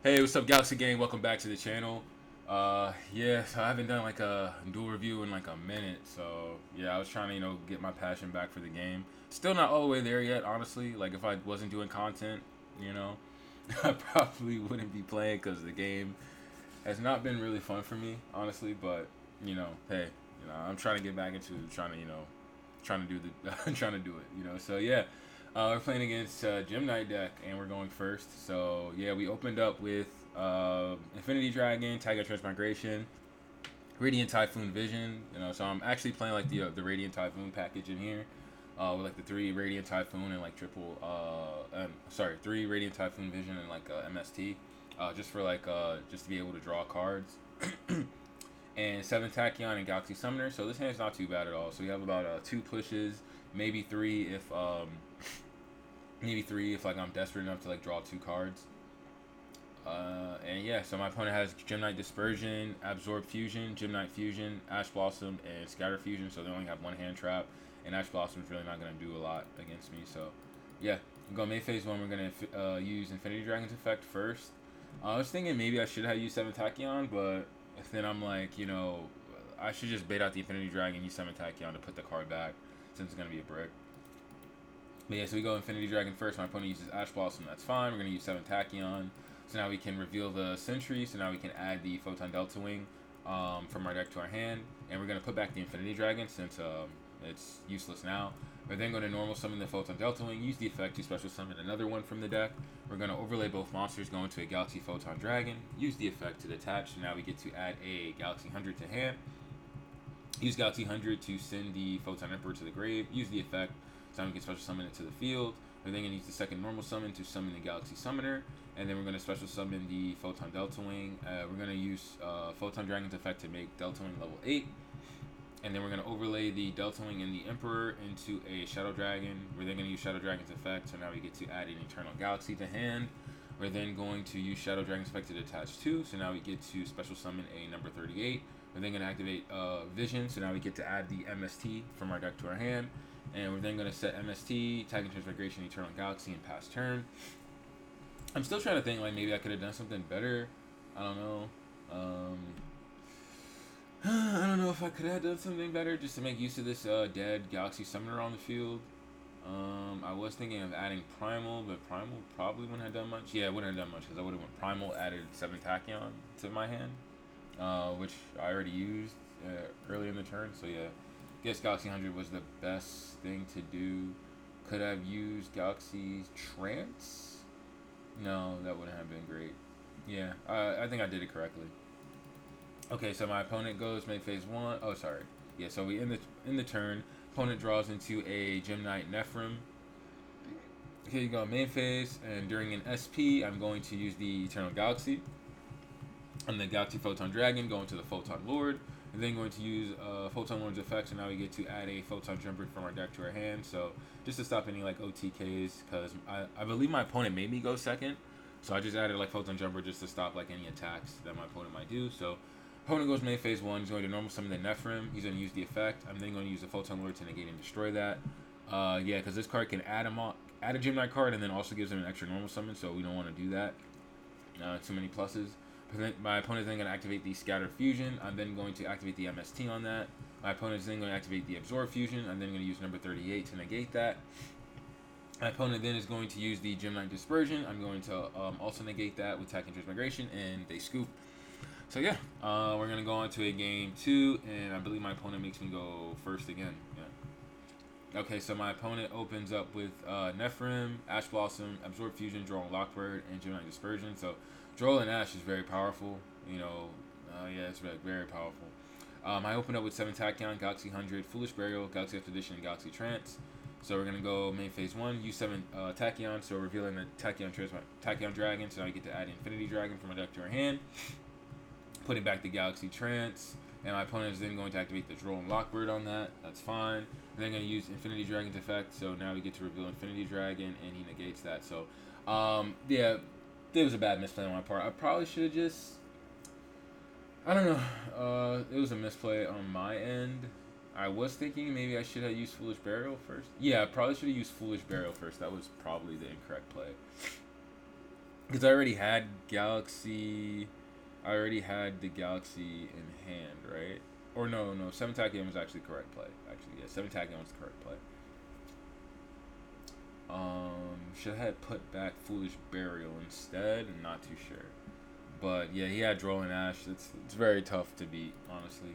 Hey, what's up, Galaxy Gang? Welcome back to the channel. Yeah, so I haven't done like a dual review in like a minute. So yeah, I was trying to get my passion back for the game. Still not all the way there yet, honestly. Like if I wasn't doing content, you know, I probably wouldn't be playing because the game has not been really fun for me, honestly. But hey, I'm trying to get back into it, trying to do the trying to do it. So yeah. We're playing against Gym Knight deck, and we're going first. So yeah, we opened up with Infinity Dragon, Tiger Transmigration, Radiant Typhoon Vision. So I'm actually playing like the Radiant Typhoon package in here, with like the three Radiant Typhoon and like triple. Three Radiant Typhoon Vision and like MST, just for like just to be able to draw cards. And seven Tachyon and Galaxy Summoner. So this hand's not too bad at all. So we have about two pushes, maybe three if like I'm desperate enough to like draw two cards. And yeah, so my opponent has Gem Knight Dispersion, Absorb Fusion, Gem Knight Fusion, Ash Blossom, and Scatter Fusion. So they only have one hand trap, and Ash Blossom is really not going to do a lot against me. So yeah, I'm going main phase one. We're going to use Infinity Dragon's effect first. I was thinking maybe I should have used 7 Tachyon, but then I'm like, I should just bait out the Infinity Dragon, use 7 Tachyon to put the card back, since it's going to be a brick. But yeah, so we go Infinity Dragon first. My opponent uses Ash Blossom. That's fine. We're going to use 7 Tachyon. So now we can reveal the Sentry. So now we can add the Photon Delta Wing from our deck to our hand. And we're going to put back the Infinity Dragon since it's useless now. We're then going to normal summon the Photon Delta Wing. Use the effect to special summon another one from the deck. We're going to overlay both monsters, go into a Galaxy Photon Dragon. Use the effect to detach. So now we get to add a Galaxy 100 to hand. Use Galaxy 100 to send the Photon Emperor to the grave. Use the effect so we can special summon it to the field. We're then going to use the second normal summon to summon the Galaxy Summoner. And then we're going to special summon the Photon Delta Wing. We're going to use Photon Dragon's effect to make Delta Wing level 8. And then we're going to overlay the Delta Wing and the Emperor into a Shadow Dragon. We're then going to use Shadow Dragon's effect. So now we get to add an Eternal Galaxy to hand. We're then going to use Shadow Dragon's effect to detach 2. So now we get to special summon a number 38. We're then going to activate Vision. So now we get to add the MST from our deck to our hand. And we're then going to set MST, Tiger Transmigration, Eternal Galaxy, and pass turn. I'm still trying to think, like, maybe I could have done something better. I don't know. I don't know if I could have done something better just to make use of this dead Galaxy Summoner on the field. I was thinking of adding Primal, but Primal probably wouldn't have done much. Yeah, it wouldn't have done much because I would have went Primal, added 7 Tachyon to my hand, which I already used early in the turn. So yeah, I guess Galaxy 100 was the best thing to do. Could I have used Galaxy Trance? No, that wouldn't have been great. Yeah, I think I did it correctly. Okay, so my opponent goes main phase one. Oh, sorry. Yeah, so we in the turn. Opponent draws into a Gem Knight Nephrim. Here you go, main phase, and during an SP, I'm going to use the Eternal Galaxy. I'm the Galaxy Photon Dragon, going to the Photon Lord, and then going to use Photon Lord's effect, so now we get to add a Photon Jumper from our deck to our hand, so just to stop any like OTKs, because I believe my opponent made me go second, so I just added like Photon Jumper just to stop like any attacks that my opponent might do, so opponent goes main phase one, he's going to normal summon the Nephrim, he's going to use the effect, I'm then going to use the Photon Lord to negate and destroy that. Yeah, because this card can add a Gem Knight card and then also gives him an extra normal summon, so we don't want to do that. Too many pluses. My opponent is then going to activate the Scatter Fusion. I'm then going to activate the MST on that. My opponent is then going to activate the Absorb Fusion. I'm then going to use number 38 to negate that. My opponent then is going to use the Gem Knight Dispersion. I'm going to also negate that with Tiger Transmigration, and they scoop. So yeah, we're going to go on to a game 2, and I believe my opponent makes me go first again. Yeah. Okay, so my opponent opens up with Nephrim, Ash Blossom, Absorb Fusion, Droll Lockbird, and Gem Knight Dispersion. So Droll and Ash is very powerful. Yeah, it's very, very powerful. I opened up with 7 Tachyon, Galaxy 100, Foolish Burial, Galaxy Expedition, and Galaxy Trance. So we're going to go main phase 1, use 7 Tachyon, so revealing the Tachyon Dragon, so now we get to add Infinity Dragon from our deck to our hand. Putting back the Galaxy Trance, and my opponent is then going to activate the Droll and Lockbird on that. That's fine. And then going to use Infinity Dragon's effect, so now we get to reveal Infinity Dragon, and he negates that. So, yeah, it was a bad misplay on my part. I probably should have just... I don't know. It was a misplay on my end. I was thinking maybe I should have used Foolish Burial first. Yeah, I probably should have used Foolish Burial first. That was probably the incorrect play. because I already had Galaxy. I already had the Galaxy in hand, right? Or no, 7 Tachyon was actually correct play. Actually, yeah, 7 Tachyon was the correct play. Should have put back Foolish Burial instead. I'm not too sure. But yeah, he had Droll Ash. It's very tough to beat, honestly.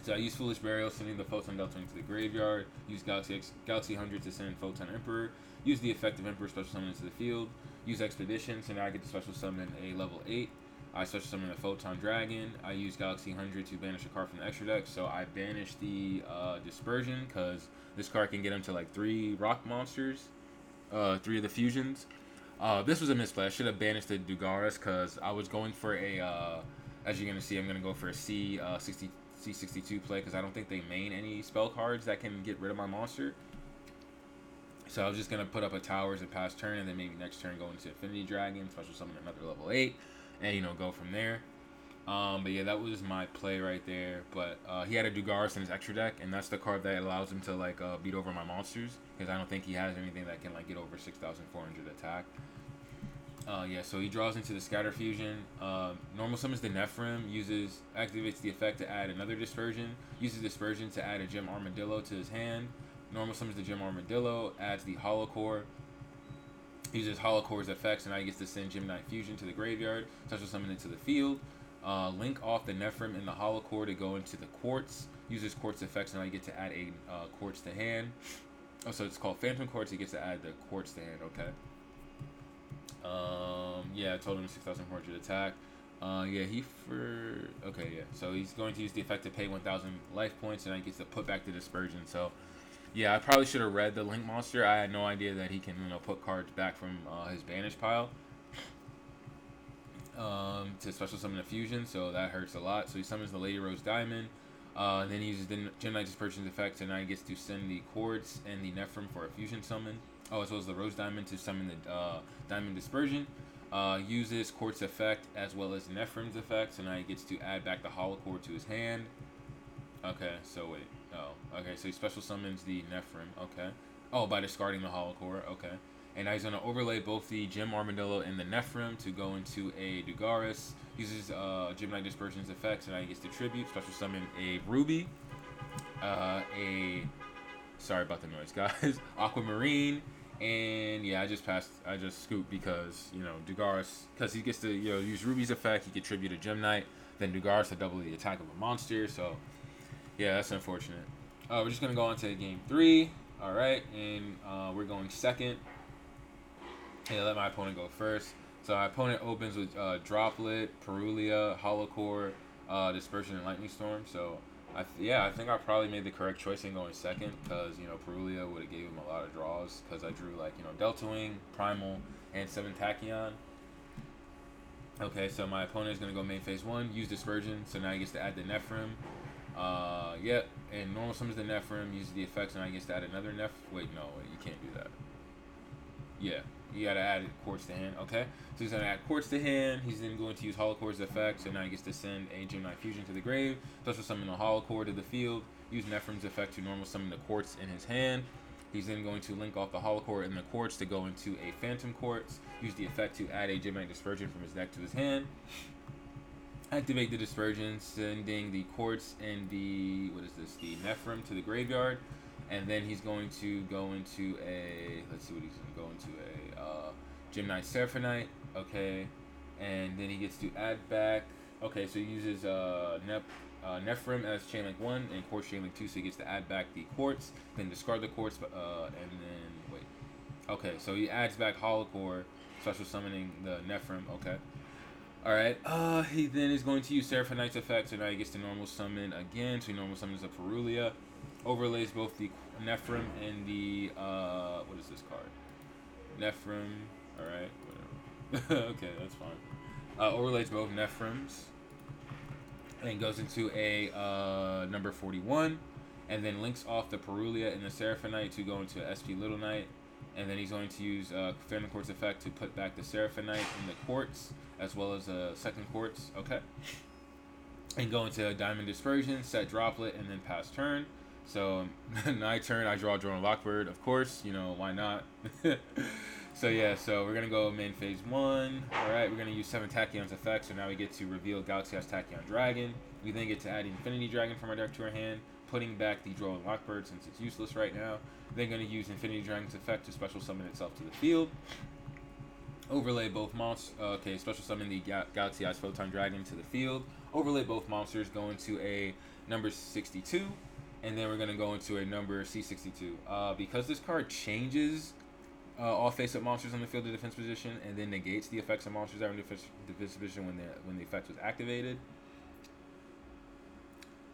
So I use Foolish Burial, sending the Photon Delta into the graveyard. Use Galaxy 100 to send Photon Emperor. Use the effect of Emperor special summon into the field. Use Expedition, so now I get to special summon a level 8. I special summon a Photon Dragon. I use Galaxy 100 to banish a card from the extra deck. So I banish the Dispersion, because this card can get into like 3 rock monsters. 3 of the fusions. This was a misplay. I should have banished the Dugaris, because I was going for a, as you're going to see, I'm going to go for a C62 play, because I don't think they main any spell cards that can get rid of my monster. So I was just going to put up a Towers and pass turn, and then maybe next turn go into Infinity Dragon, special summon another level 8, and, go from there. But yeah, that was my play right there. But he had a Dugaris in his extra deck, and that's the card that allows him to like beat over my monsters, because I don't think he has anything that can like get over 6,400 attack. Yeah, so he draws into the Scatter Fusion. Normal summons the Nephrim, activates the effect to add another Dispersion, uses Dispersion to add a Gem Armadillo to his hand. Normal summons the Gem Armadillo, adds the Hollow Core, uses Hollow Core's effects, and now he gets to send Gemini Fusion to the graveyard, special summon it to the field. Link off the Nephrim in the Hollow Core to go into the Quartz. Uses Quartz effects, and now you get to add a Quartz to hand. Oh, so it's called Phantom Quartz. He gets to add the Quartz to hand. Okay. Yeah, I told him 6,400 attack. Okay, yeah. So he's going to use the effect to pay 1,000 life points, and now he gets to put back the Dispersion. So, yeah, I probably should have read the Link monster. I had no idea that he can, put cards back from his banish pile. To special summon a fusion, so that hurts a lot. So he summons the Lady Rose Diamond, then he uses the Gemini Dispersion's effect, and now he gets to send the Quartz and the Nephrim for a fusion summon. Oh, as well as the Rose Diamond to summon the Diamond Dispersion. Uses Quartz effect as well as Nephrim's effect, so now he gets to add back the Hollow Core to his hand. Okay, so wait. Oh, okay, so he special summons the Nephrim. Okay. Oh, by discarding the Hollow Core. Okay. And now he's going to overlay both the Gem Armadillo and the Nephrim to go into a Dugaris. Uses Gemini Dispersion's effects, and now he gets to tribute. Special summon a Ruby. Sorry about the noise, guys. Aquamarine. And yeah, I just scooped because, Dugaris, because he gets to, use Ruby's effect. He can tribute a Gemini. Then Dugaris to double the attack of a monster. So, yeah, that's unfortunate. We're just going to go on to game 3. All right. And we're going second. Yeah, let my opponent go first. So my opponent opens with Droplet, Perulia, Hollow Core, Dispersion, and Lightning Storm. So I think I probably made the correct choice in going second, because Perulia would have gave him a lot of draws, because I drew like Delta Wing, Primal, and 7 Tachyon. Okay, so my opponent is gonna go main phase 1, use Dispersion, so now he gets to add the Nephrim. Yep, and normal summons the Nephrim, uses the effects, and now he gets to add another Wait, you can't do that. Yeah. You gotta add Quartz to hand, okay? So he's gonna add Quartz to hand. He's then going to use Hollow Core's effect, so now he gets to send a Gemini Fusion to the grave. Special summon the Hollow Core to the field. Use Nephrim's effect to normal summon the Quartz in his hand. He's then going to link off the Hollow Core and the Quartz to go into a Phantom Quartz. Use the effect to add a Gemini Dispersion from his deck to his hand. Activate the Dispersion, sending the Quartz and the Nephrim to the graveyard. And then he's going to go into let's see what he's going to go into, Gemini Seraphonite, okay, and then he gets to add back, okay, so he uses Nephrim as Chainlink 1 and Quartz Chainlink 2, so he gets to add back the Quartz, then discard the Quartz, okay, so he adds back Hollow Core, special summoning the Nephrim, okay. Alright, he then is going to use Seraphonite's effect, so now he gets to normal summon again, so he normal summons a Perulia. Overlays both the Nephrim and the, what is this card? Nephrim, alright, whatever. Okay, that's fine. Overlays both Nephrims. And goes into a, number 41. And then links off the Perulia and the Seraphonite to go into SP Little Knight. And then he's going to use Phantom Quartz effect to put back the Seraphonite and the Quartz, as well as a second Quartz, okay? And go into Diamond Dispersion, set Droplet, and then pass turn. So, my turn, I draw Drone Lockbird, of course, why not? So yeah, so we're gonna go main phase 1. Alright, we're gonna use 7 Tachyon's effects, so now we get to reveal Galaxy Eyes Tachyon Dragon. We then get to add Infinity Dragon from our deck to our hand, putting back the Droll Lockbird since it's useless right now. Then gonna use Infinity Dragon's effect to special summon itself to the field. Overlay both monsters. Okay, special summon the Galaxy Eyes Photon Dragon to the field. Overlay both monsters, go into a number 62, and then we're gonna go into a number C62. Because this card changes all face-up monsters on the field to defense position, and then negates the effects of monsters that are in defense position when the effect was activated.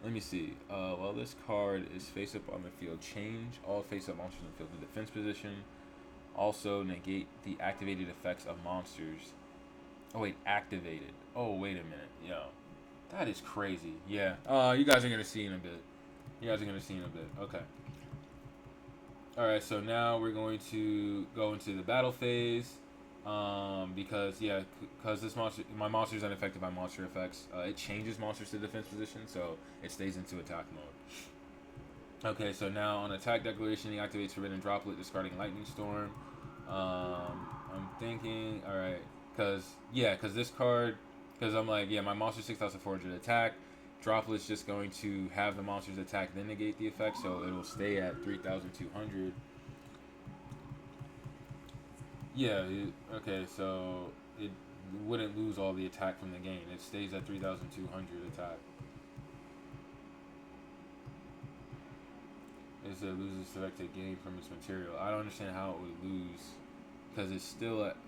Let me see. While this card is face-up on the field, change all face-up monsters on the field to defense position. Also negate the activated effects of monsters. Oh wait, activated. Oh wait a minute, yo, that is crazy. Yeah. You guys are gonna see in a bit. Okay. All right. So now we're going to go into the battle phase. Because my monster is unaffected by monster effects. It changes monsters to defense position, so it stays into attack mode. Okay, so now on attack declaration, he activates Forbidden Droplet, discarding Lightning Storm. I'm thinking, all right, because this card, because I'm like, yeah, my monster 6,400 attack. Droplet's just going to have the monster's attack then negate the effect, so it'll stay at 3,200. Yeah, okay, so it wouldn't lose all the attack from the game. It stays at 3,200 attack. It said loses selected game from its material. I don't understand how it would lose, because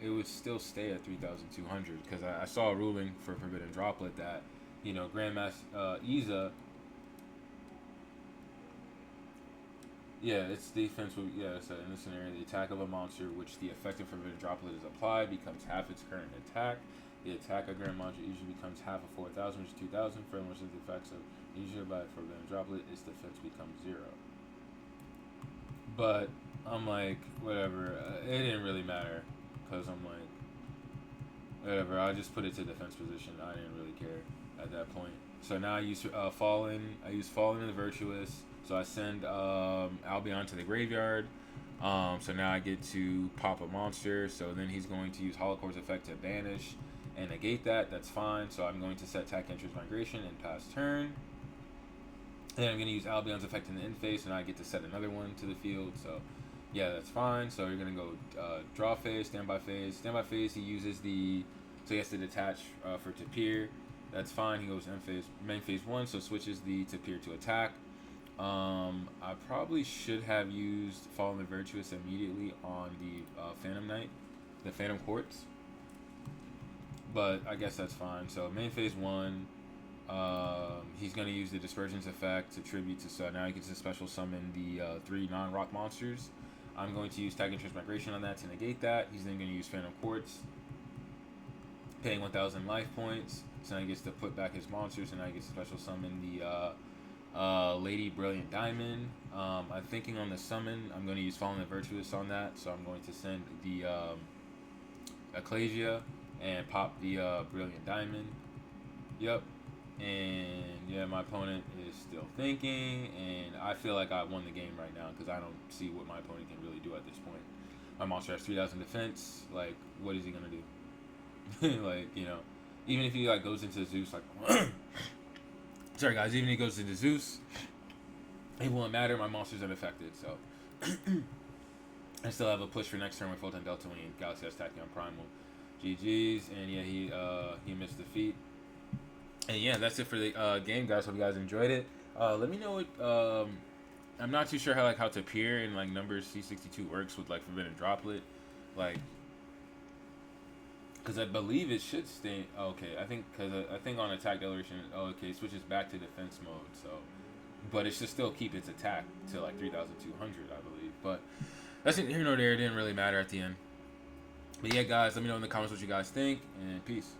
it would still stay at 3,200. Because I saw a ruling for Forbidden Droplet that, Grandmaster Iza. Yeah, its defense would, so in this scenario, the attack of a monster which the effective Forbidden Droplet is applied becomes half its current attack. The attack of Grand Monster usually becomes half of 4,000, which is 2,000. For most of the effects of usually by Forbidden Droplet, its defense becomes 0. But I'm like, whatever. It didn't really matter, because I'm like, whatever. I just put it to defense position. I didn't really care at that point. So now I use Fallen. I use Fallen in the Virtuous. So I send Albion to the graveyard. So now I get to pop a monster. So then he's going to use Holocore's effect to banish and negate that. That's fine. So I'm going to set Tachyon Migration and pass turn. And then I'm going to use Albion's effect in the end phase, and I get to set another one to the field. So yeah, that's fine. So you're going to go draw phase, standby phase. Standby phase, he uses so he has to detach for Tapir. That's fine. He goes main phase 1, so switches the Tapir to attack. I probably should have used Fallen the Virtuous immediately on the Phantom Knight, the Phantom Quartz. But I guess that's fine. So main phase 1, he's going to use the Dispersion's effect to tribute to, so now he gets to special summon the 3 non-rock monsters. I'm going to use Tachyon Migration on that to negate that. He's then going to use Phantom Quartz, paying 1,000 life points. So now he gets to put back his monsters, and now he gets to special summon the Lady Brilliant Diamond. I'm thinking on the summon, I'm going to use Fallen the Virtuous on that. So I'm going to send the Ecclesia and pop the Brilliant Diamond. Yep. And yeah, my opponent is still thinking, and I feel like I won the game right now because I don't see what my opponent can really do at this point. My monster has 3,000 defense. Like, what is he gonna do? Like, even if he goes into Zeus, sorry guys, even if he goes into Zeus, it won't matter. My monster's unaffected, so I still have a push for next turn with Photon Delta when Galaxy Eyes Tachyon Primal. GG's, and yeah, he missed defeat. And yeah, that's it for the game, guys. Hope you guys enjoyed it. Let me know what. I'm not too sure how Tapir and numbers C62 works with Forbidden Droplet, because I believe it should stay. Okay, I think on attack declaration, it switches back to defense mode. So, but it should still keep its attack to 3,200, I believe. But that's here nor there. It didn't really matter at the end. But yeah, guys, let me know in the comments what you guys think, and peace.